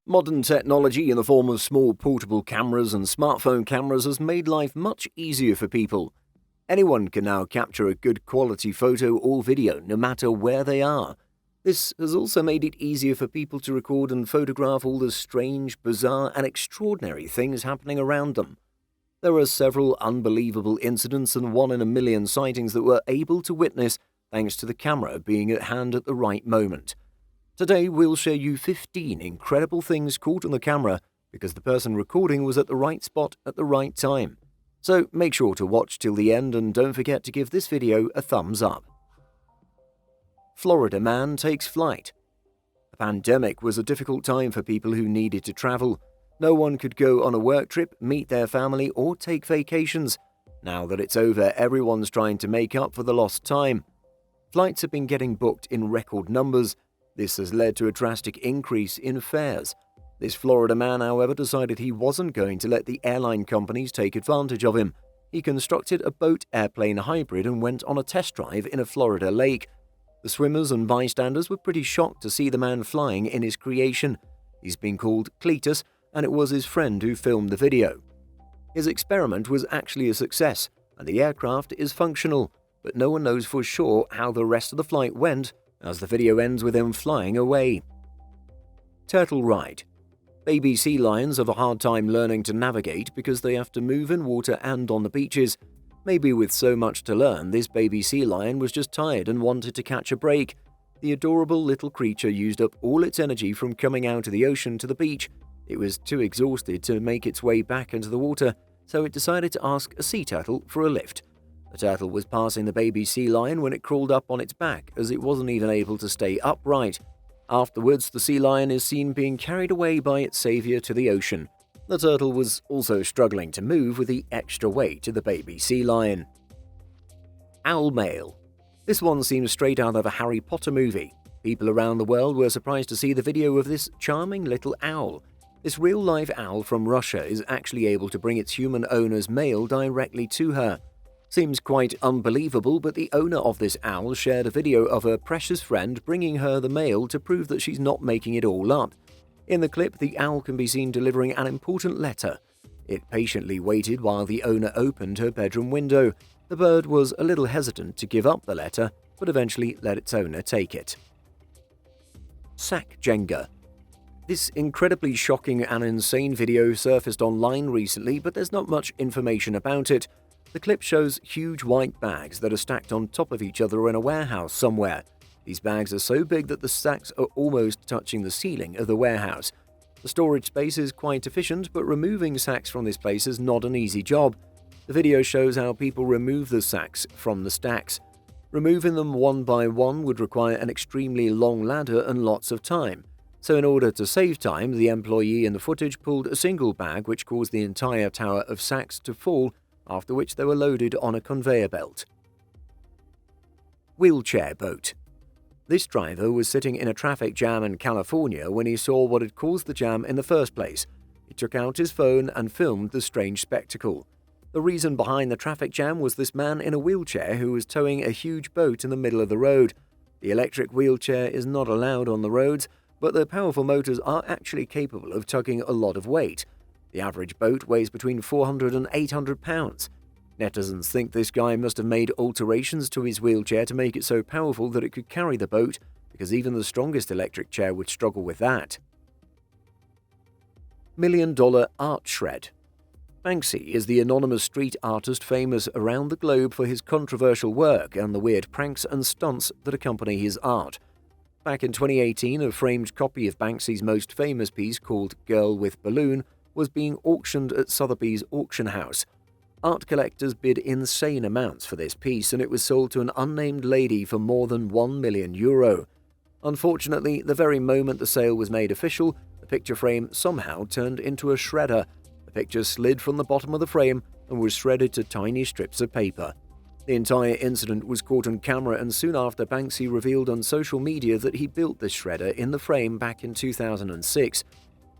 Modern technology in the form of small portable cameras and smartphone cameras has made life much easier for people. Anyone can now capture a good quality photo or video no matter where they are. This has also made it easier for people to record and photograph all the strange, bizarre and extraordinary things happening around them. There are several unbelievable incidents and 1-in-a-million sightings that we're able to witness thanks to the camera being at hand at the right moment. Today we'll show you 15 incredible things caught on the camera because the person recording was at the right spot at the right time. So make sure to watch till the end and don't forget to give this video a thumbs up. Florida man takes flight. The pandemic was a difficult time for people who needed to travel. No one could go on a work trip, meet their family or take vacations. Now that it's over, everyone's trying to make up for the lost time. Flights have been getting booked in record numbers. This has led to a drastic increase in fares. This Florida man, however, decided he wasn't going to let the airline companies take advantage of him. He constructed a boat-airplane hybrid and went on a test drive in a Florida lake. The swimmers and bystanders were pretty shocked to see the man flying in his creation. He's been called Cletus, and it was his friend who filmed the video. His experiment was actually a success, and the aircraft is functional, but no one knows for sure how the rest of the flight went, as the video ends with him flying away. Turtle ride. Baby sea lions have a hard time learning to navigate because they have to move in water and on the beaches. Maybe with so much to learn, this baby sea lion was just tired and wanted to catch a break. The adorable little creature used up all its energy from coming out of the ocean to the beach. It was too exhausted to make its way back into the water, so it decided to ask a sea turtle for a lift. The turtle was passing the baby sea lion when it crawled up on its back, as it wasn't even able to stay upright. Afterwards, the sea lion is seen being carried away by its savior to the ocean. The turtle was also struggling to move with the extra weight of the baby sea lion. Owl mail. This one seems straight out of a Harry Potter movie. People around the world were surprised to see the video of this charming little owl. This real-life owl from Russia is actually able to bring its human owner's mail directly to her. Seems quite unbelievable, but the owner of this owl shared a video of her precious friend bringing her the mail to prove that she's not making it all up. In the clip, the owl can be seen delivering an important letter. It patiently waited while the owner opened her bedroom window. The bird was a little hesitant to give up the letter, but eventually let its owner take it. Sack Jenga. This incredibly shocking and insane video surfaced online recently, but there's not much information about it. The clip shows huge white bags that are stacked on top of each other in a warehouse somewhere. These bags are so big that the stacks are almost touching the ceiling of the warehouse. The storage space is quite efficient, but removing sacks from this place is not an easy job. The video shows how people remove the sacks from the stacks. Removing them one by one would require an extremely long ladder and lots of time. So in order to save time, the employee in the footage pulled a single bag which caused the entire tower of sacks to fall, after which they were loaded on a conveyor belt. Wheelchair boat. This driver was sitting in a traffic jam in California when he saw what had caused the jam in the first place. He took out his phone and filmed the strange spectacle. The reason behind the traffic jam was this man in a wheelchair who was towing a huge boat in the middle of the road. The electric wheelchair is not allowed on the roads, but the powerful motors are actually capable of tugging a lot of weight. The average boat weighs between 400 and 800 pounds. Netizens think this guy must have made alterations to his wheelchair to make it so powerful that it could carry the boat, because even the strongest electric chair would struggle with that. $1 million art shred. Banksy is the anonymous street artist famous around the globe for his controversial work and the weird pranks and stunts that accompany his art. Back in 2018, a framed copy of Banksy's most famous piece called Girl with Balloon was being auctioned at Sotheby's auction house. Art collectors bid insane amounts for this piece, and it was sold to an unnamed lady for more than €1 million. Unfortunately, the very moment the sale was made official, the picture frame somehow turned into a shredder. The picture slid from the bottom of the frame and was shredded to tiny strips of paper. The entire incident was caught on camera, and soon after, Banksy revealed on social media that he built this shredder in the frame back in 2006.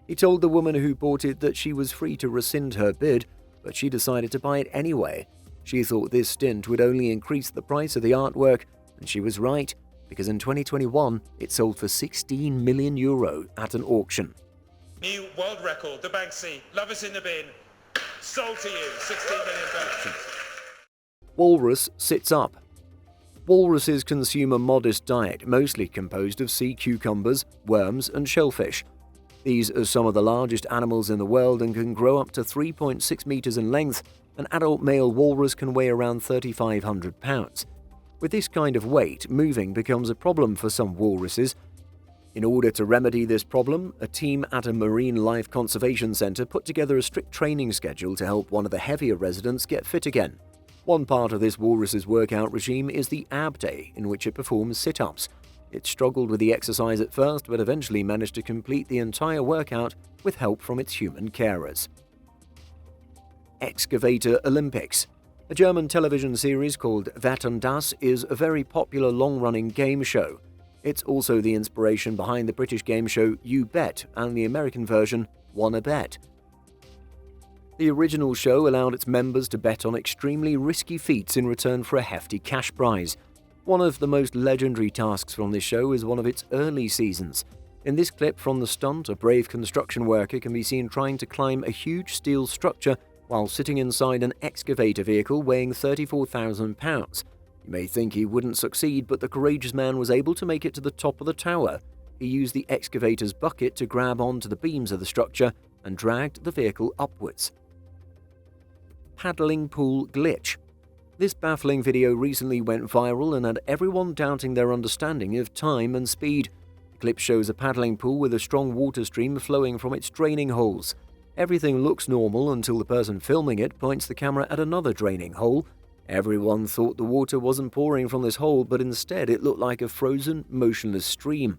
He told the woman who bought it that she was free to rescind her bid, but she decided to buy it anyway. She thought this stint would only increase the price of the artwork, and she was right, because in 2021 it sold for €16 million at an auction. New world record, the Banksy. Love us in the bin. Sold to you, $16 million. Walrus sits up. Walruses consume a modest diet, mostly composed of sea cucumbers, worms, and shellfish. These are some of the largest animals in the world and can grow up to 3.6 meters in length. An adult male walrus can weigh around 3,500 pounds. With this kind of weight, moving becomes a problem for some walruses. In order to remedy this problem, a team at a marine life conservation centre put together a strict training schedule to help one of the heavier residents get fit again. One part of this walrus's workout regime is the ab day, in which it performs sit-ups. It struggled with the exercise at first, but eventually managed to complete the entire workout with help from its human carers. Excavator Olympics. A German television series called Wetten das is a very popular long-running game show. It's also the inspiration behind the British game show You Bet and the American version Wanna Bet. The original show allowed its members to bet on extremely risky feats in return for a hefty cash prize. One of the most legendary tasks from this show is one of its early seasons. In this clip from the stunt, a brave construction worker can be seen trying to climb a huge steel structure while sitting inside an excavator vehicle weighing 34,000 pounds. You may think he wouldn't succeed, but the courageous man was able to make it to the top of the tower. He used the excavator's bucket to grab onto the beams of the structure and dragged the vehicle upwards. Paddling pool glitch. This baffling video recently went viral and had everyone doubting their understanding of time and speed. The clip shows a paddling pool with a strong water stream flowing from its draining holes. Everything looks normal until the person filming it points the camera at another draining hole. Everyone thought the water wasn't pouring from this hole, but instead it looked like a frozen, motionless stream.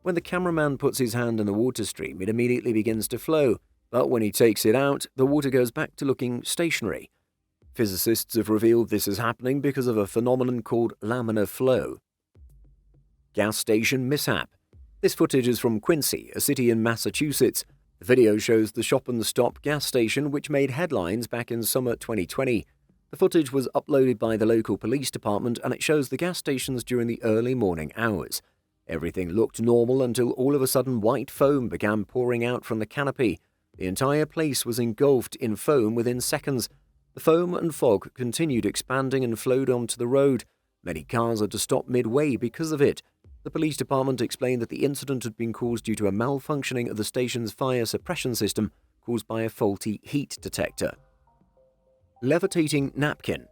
When the cameraman puts his hand in the water stream, it immediately begins to flow, but when he takes it out, the water goes back to looking stationary. Physicists have revealed this is happening because of a phenomenon called laminar flow. Gas station mishap. This footage is from Quincy, a city in Massachusetts. The video shows the shop-and-stop gas station which made headlines back in summer 2020. The footage was uploaded by the local police department and it shows the gas stations during the early morning hours. Everything looked normal until all of a sudden white foam began pouring out from the canopy. The entire place was engulfed in foam within seconds. The foam and fog continued expanding and flowed onto the road. Many cars had to stop midway because of it. The police department explained that the incident had been caused due to a malfunctioning of the station's fire suppression system caused by a faulty heat detector. Levitating napkin.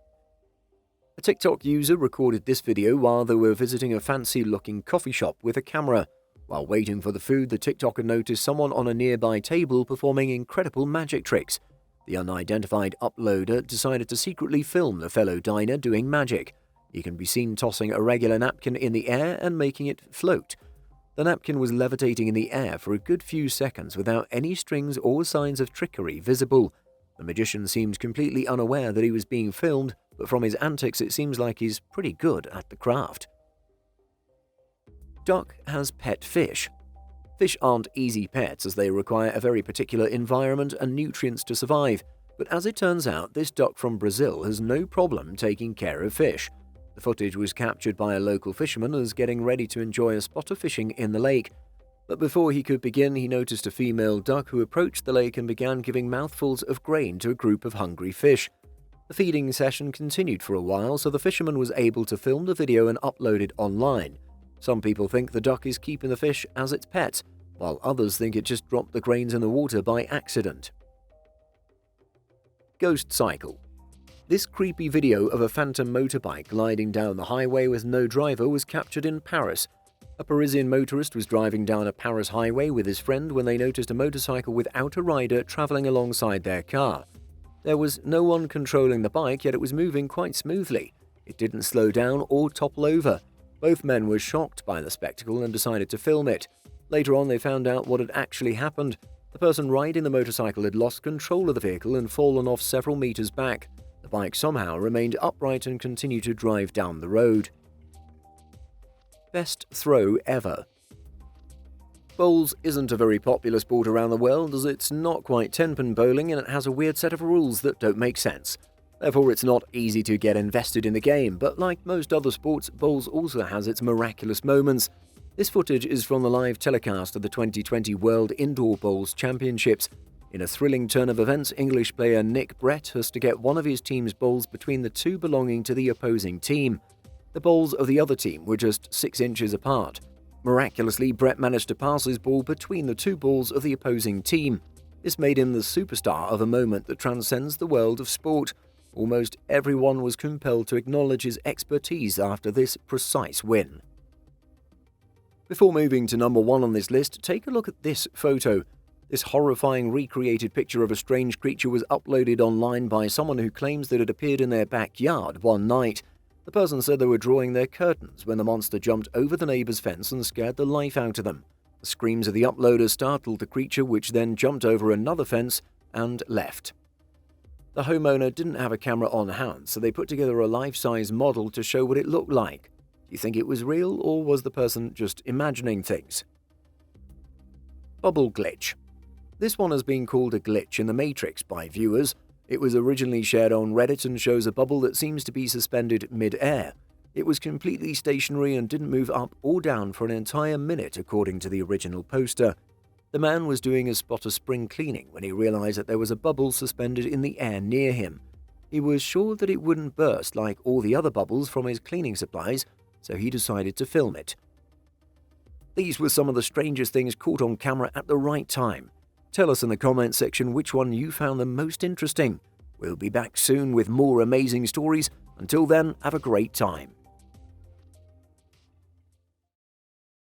A TikTok user recorded this video while they were visiting a fancy-looking coffee shop with a camera. While waiting for the food, the TikToker noticed someone on a nearby table performing incredible magic tricks. The unidentified uploader decided to secretly film the fellow diner doing magic. He can be seen tossing a regular napkin in the air and making it float. The napkin was levitating in the air for a good few seconds without any strings or signs of trickery visible. The magician seemed completely unaware that he was being filmed, but from his antics it seems like he's pretty good at the craft. Duck has pet fish. Fish aren't easy pets as they require a very particular environment and nutrients to survive, but as it turns out, this duck from Brazil has no problem taking care of fish. The footage was captured by a local fisherman as getting ready to enjoy a spot of fishing in the lake. But before he could begin, he noticed a female duck who approached the lake and began giving mouthfuls of grain to a group of hungry fish. The feeding session continued for a while, so the fisherman was able to film the video and upload it online. Some people think the duck is keeping the fish as its pet, while others think it just dropped the grains in the water by accident. Ghost cycle. This creepy video of a phantom motorbike gliding down the highway with no driver was captured in Paris. A Parisian motorist was driving down a Paris highway with his friend when they noticed a motorcycle without a rider traveling alongside their car. There was no one controlling the bike, yet it was moving quite smoothly. It didn't slow down or topple over. Both men were shocked by the spectacle and decided to film it. Later on, they found out what had actually happened. The person riding the motorcycle had lost control of the vehicle and fallen off several meters back. The bike somehow remained upright and continued to drive down the road. Best throw ever. Bowls isn't a very popular sport around the world as it's not quite 10-pin bowling and it has a weird set of rules that don't make sense. Therefore, it's not easy to get invested in the game, but like most other sports, bowls also has its miraculous moments. This footage is from the live telecast of the 2020 World Indoor Bowls Championships. In a thrilling turn of events, English player Nick Brett has to get one of his team's bowls between the two belonging to the opposing team. The bowls of the other team were just 6 inches apart. Miraculously, Brett managed to pass his ball between the two balls of the opposing team. This made him the superstar of a moment that transcends the world of sport. Almost everyone was compelled to acknowledge his expertise after this precise win. Before moving to number 1 on this list, take a look at this photo. This horrifying recreated picture of a strange creature was uploaded online by someone who claims that it appeared in their backyard one night. The person said they were drawing their curtains when the monster jumped over the neighbor's fence and scared the life out of them. The screams of the uploader startled the creature, which then jumped over another fence and left. The homeowner didn't have a camera on hand, so they put together a life-size model to show what it looked like. Do you think it was real, or was the person just imagining things? Bubble glitch. This one has been called a glitch in the Matrix by viewers. It was originally shared on Reddit and shows a bubble that seems to be suspended mid-air. It was completely stationary and didn't move up or down for an entire minute, according to the original poster. The man was doing a spot of spring cleaning when he realized that there was a bubble suspended in the air near him. He was sure that it wouldn't burst like all the other bubbles from his cleaning supplies, so he decided to film it. These were some of the strangest things caught on camera at the right time. Tell us in the comments section which one you found the most interesting. We'll be back soon with more amazing stories. Until then, have a great time.